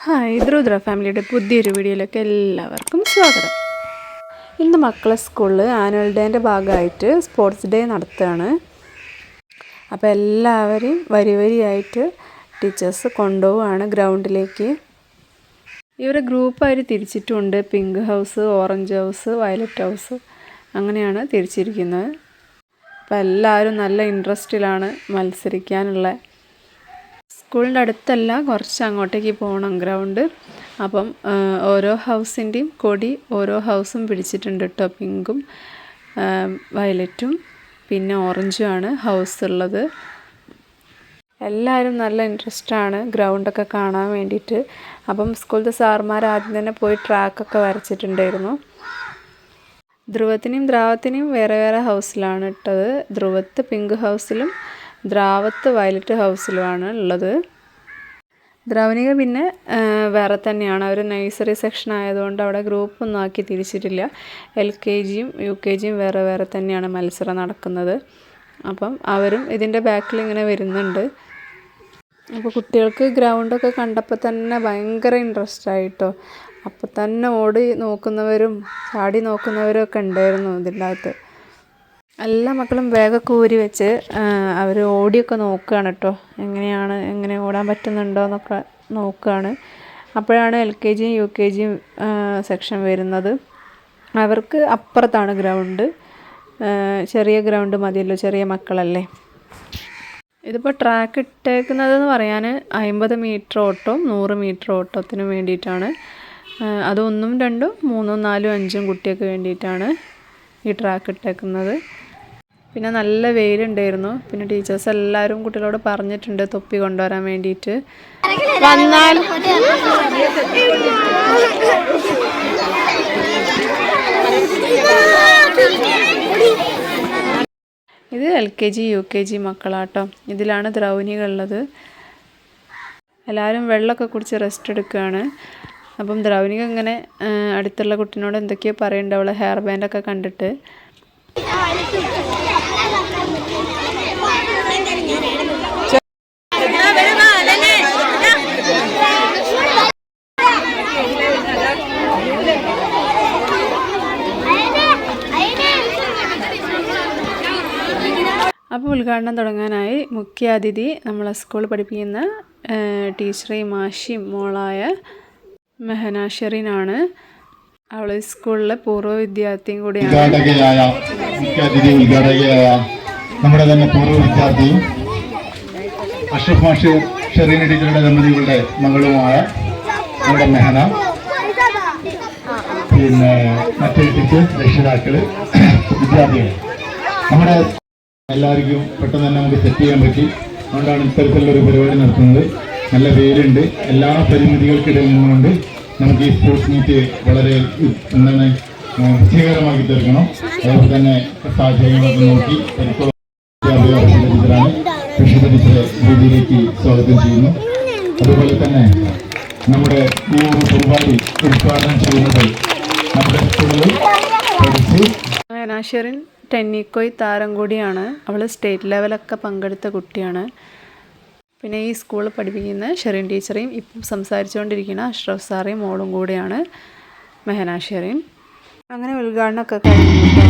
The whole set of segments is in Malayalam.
ഹായ് ദ്രുദ്ര ഫാമിലിയുടെ പുതിയൊരു വീഡിയോയിലേക്ക് എല്ലാവർക്കും സ്വാഗതം. ഇന്ന് മക്കളെ സ്കൂളിൽ ആനുവൽ ഡേൻ്റെ ഭാഗമായിട്ട് സ്പോർട്സ് ഡേ നടത്തുകയാണ്. അപ്പോൾ എല്ലാവരെയും വരിയായിട്ട് ടീച്ചേഴ്സ് കൊണ്ടുപോവുകയാണ് ഗ്രൗണ്ടിലേക്ക്. ഇവരെ ഗ്രൂപ്പായിട്ട് തിരിച്ചിട്ടുണ്ട്. Pink house, orange house, violet house അങ്ങനെയാണ് തിരിച്ചിരിക്കുന്നത്. അപ്പോൾ എല്ലാവരും നല്ല ഇൻട്രസ്റ്റിലാണ് മത്സരിക്കാനുള്ള. സ്കൂളിൻ്റെ അടുത്തല്ല, കുറച്ച് അങ്ങോട്ടേക്ക് പോകണം ഗ്രൗണ്ട്. അപ്പം ഓരോ ഹൗസിൻ്റെയും കൊടി ഓരോ ഹൗസും പിടിച്ചിട്ടുണ്ട് കേട്ടോ. പിങ്കും വയലറ്റും പിന്നെ ഓറഞ്ചുമാണ് ഹൗസ് ഉള്ളത്. എല്ലാവരും നല്ല ഇൻട്രസ്റ്റാണ് ഗ്രൗണ്ടൊക്കെ കാണാൻ വേണ്ടിയിട്ട്. അപ്പം സ്കൂളിലത്തെ സാർമാർ ആദ്യം തന്നെ പോയി ട്രാക്കൊക്കെ വരച്ചിട്ടുണ്ടായിരുന്നു. ധ്രുവത്തിനെയും ദ്രാവത്തിനെയും വേറെ വേറെ ഹൗസിലാണ് ഇട്ടത്. ധ്രുവത്ത് പിങ്ക് ഹൗസിലും ദ്രാവത്ത് വയലറ്റ് ഹൗസിലുമാണ് ഉള്ളത്. ദ്രാവനിക പിന്നെ വേറെ തന്നെയാണ്. അവർ നഴ്സറി സെക്ഷൻ ആയതുകൊണ്ട് അവിടെ ഗ്രൂപ്പൊന്നും ആക്കി തിരിച്ചിട്ടില്ല. LKGയും UKGയും വേറെ വേറെ തന്നെയാണ് മത്സരം നടക്കുന്നത്. അപ്പം അവരും ഇതിൻ്റെ ബാക്കിൽ ഇങ്ങനെ വരുന്നുണ്ട്. അപ്പോൾ കുട്ടികൾക്ക് ഗ്രൗണ്ടൊക്കെ കണ്ടപ്പോൾ തന്നെ ഭയങ്കര ഇൻട്രസ്റ്റ് ആയിട്ടോ. അപ്പോൾ തന്നെ ഓടി നോക്കുന്നവരും ചാടി നോക്കുന്നവരും ഒക്കെ ഉണ്ടായിരുന്നു ഇതിൻ്റെ അകത്ത്. എല്ലാ മക്കളും ബാഗൊക്കെ ഊരി വെച്ച് അവർ ഓടിയൊക്കെ നോക്കുകയാണ് കേട്ടോ. എങ്ങനെ ഓടാൻ പറ്റുന്നുണ്ടോ എന്നൊക്കെ നോക്കുകയാണ്. അപ്പോഴാണ് LKGയും UKGയും സെക്ഷൻ വരുന്നത്. അവർക്ക് അപ്പുറത്താണ് ഗ്രൗണ്ട്. ചെറിയ ഗ്രൗണ്ട് മതിയല്ലോ, ചെറിയ മക്കളല്ലേ. ഇതിപ്പോൾ ട്രാക്ക് ഇട്ടേക്കുന്നതെന്ന് പറയാൻ 50 മീറ്റർ ഓട്ടവും 100 മീറ്റർ ഓട്ടത്തിനും വേണ്ടിയിട്ടാണ്. അത് 1, 2, 3, 4, 5 കുട്ടികൾക്ക് വേണ്ടിയിട്ടാണ് ഈ ട്രാക്ക് ഇട്ടേക്കുന്നത്. പിന്നെ നല്ല വെയിലുണ്ടായിരുന്നു. പിന്നെ ടീച്ചേഴ്സ് എല്ലാവരും കുട്ടികളോട് പറഞ്ഞിട്ടുണ്ട് തൊപ്പി കൊണ്ടുവരാൻ വേണ്ടിയിട്ട്. വന്നാൽ ഇത് LKG UKG മക്കളാട്ടോ. ഇതിലാണ് ദ്രൗനികളുള്ളത്. എല്ലാവരും വെള്ളമൊക്കെ കുടിച്ച് റെസ്റ്റ് എടുക്കുകയാണ്. അപ്പം ദ്രൗനിക ഇങ്ങനെ അടുത്തുള്ള കുട്ടീനോട് എന്തൊക്കെയോ പറയുന്നുണ്ട് അവളെ ഹെയർ ബാൻഡൊക്കെ കണ്ടിട്ട്. അപ്പോൾ ഉദ്ഘാടനം തുടങ്ങാനായി മുഖ്യ അതിഥി നമ്മളെ സ്കൂളിൽ പഠിപ്പിക്കുന്ന ടീച്ചറേയും മാഷിയും മോളായ മെഹന ഷെറിനാണ്. അവൾ സ്കൂളിലെ പൂർവ്വ വിദ്യാർത്ഥിയും കൂടിയാണ്. നമ്മുടെ തന്നെ പൂർവ്വ വിദ്യാർത്ഥിയും അഷ്റഫ് മാഷ് ഷെറീന ടീച്ചറുടെ ദമ്പതികളുടെ മകളുമായ നമ്മുടെ മെഹന, പിന്നെ മറ്റേ ടീച്ചേഴ്സ്, രക്ഷിതാക്കള്, വിദ്യാർത്ഥികൾ, നമ്മുടെ എല്ലാവർക്കും പെട്ടെന്ന് തന്നെ നമുക്ക് സെറ്റ് ചെയ്യാൻ പറ്റി. അതുകൊണ്ടാണ് ഇത്തരത്തിലുള്ളൊരു പരിപാടി നടത്തുന്നത്. നല്ല വെയിലുണ്ട്. എല്ലാ പരിമിതികൾക്കിടയിൽ നിന്നുകൊണ്ട് നമുക്ക് ഈ സ്പോർട്സ് മീറ്റ് വളരെ വിജയകരമാക്കി തീർക്കണം. അതുപോലെ തന്നെ സാഹചര്യങ്ങളൊക്കെ നോക്കി ടീച്ചറാണ് രക്ഷിത ടീച്ചറെ വേദിയിലേക്ക് സ്വാഗതം ചെയ്യുന്നു. അതുപോലെ തന്നെ നമ്മുടെ ഈ ഒരു പരിപാടി ഉദ്ഘാടനം ചെയ്യുന്നത് നമ്മുടെ സ്കൂളിൽ പഠിച്ച് ഷെറിൻ ടെന്നിക്കോയ് താരം കൂടിയാണ്. അവൾ സ്റ്റേറ്റ് ലെവലൊക്കെ പങ്കെടുത്ത കുട്ടിയാണ്. പിന്നെ ഈ സ്കൂളിൽ പഠിപ്പിക്കുന്ന ഷെറിൻ ടീച്ചറേയും ഇപ്പം സംസാരിച്ചുകൊണ്ടിരിക്കുന്ന അഷ്റഫ് സാറേയും മോളും കൂടെയാണ് മെഹന ഷെറിൻ. അങ്ങനെ ഉദ്ഘാടനമൊക്കെ കഴിഞ്ഞിട്ടോ.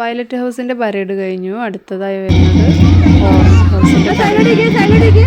വയലറ്റ് ഹൗസിൻ്റെ പരേഡ് കഴിഞ്ഞു. അടുത്തതായി വരുന്നത് ഓറഞ്ച് ഹൗസിൻ്റെ പരേഡ്.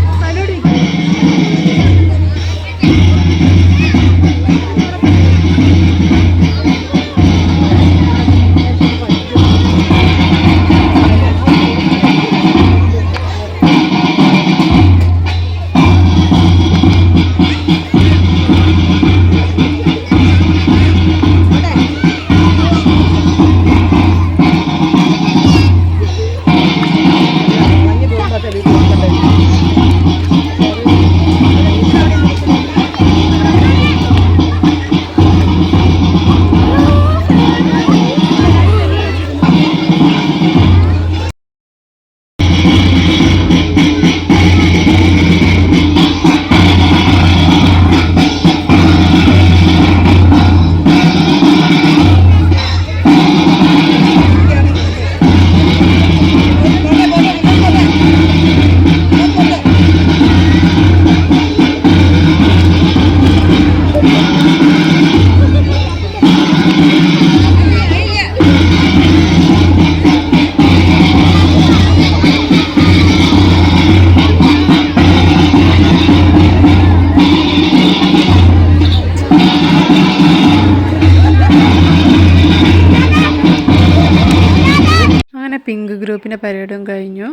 പിങ്ക് ഗ്രൂപ്പിൻ്റെ പരേഡും കഴിഞ്ഞു.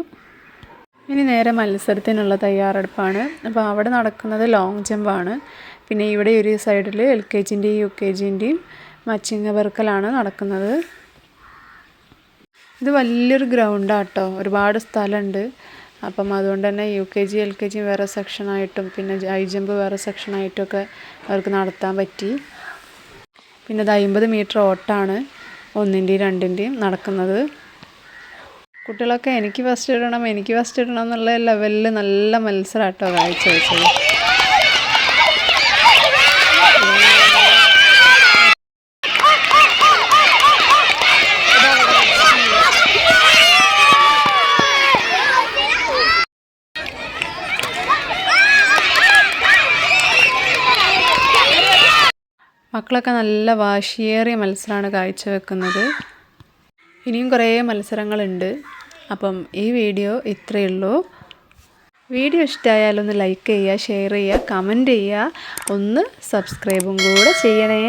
ഇനി നേരെ മത്സരത്തിനുള്ള തയ്യാറെടുപ്പാണ്. അപ്പോൾ അവിടെ നടക്കുന്നത് ലോങ് ജമ്പാണ്. പിന്നെ ഇവിടെ ഒരു സൈഡിൽ LKGൻ്റെയും UKGൻ്റെയും മച്ചിങ്ങ പെറുക്കലാണ് നടക്കുന്നത്. ഇത് വലിയൊരു ഗ്രൗണ്ടാണ് കേട്ടോ, ഒരുപാട് സ്ഥലമുണ്ട്. അപ്പം അതുകൊണ്ട് തന്നെ UKG LKG വേറെ സെക്ഷനായിട്ടും പിന്നെ ഹൈ ജമ്പ് വേറെ സെക്ഷനായിട്ടുമൊക്കെ അവർക്ക് നടത്താൻ പറ്റി. പിന്നെ ഇത് 50 മീറ്റർ ഓട്ടമാണ് 1ൻ്റെയും 2ൻ്റെയും നടക്കുന്നത്. കുട്ടികളൊക്കെ എനിക്ക് ഫസ്റ്റ് ഇടണം എന്നുള്ള ലെവലിൽ നല്ല മത്സരം കേട്ടോ കാഴ്ചവെച്ചത്. മക്കളൊക്കെ നല്ല വാശിയേറിയ മത്സരമാണ് കാഴ്ചവെക്കുന്നത്. ഇനിയും കുറേ മത്സരങ്ങളുണ്ട്. അപ്പം ഈ വീഡിയോ ഇത്രയേ ഉള്ളൂ. വീഡിയോ ഇഷ്ടമായാലൊന്ന് ലൈക്ക് ചെയ്യുക, ഷെയർ ചെയ്യുക, കമൻറ്റ് ചെയ്യുക, ഒന്ന് സബ്സ്ക്രൈബും കൂടെ ചെയ്യണേ.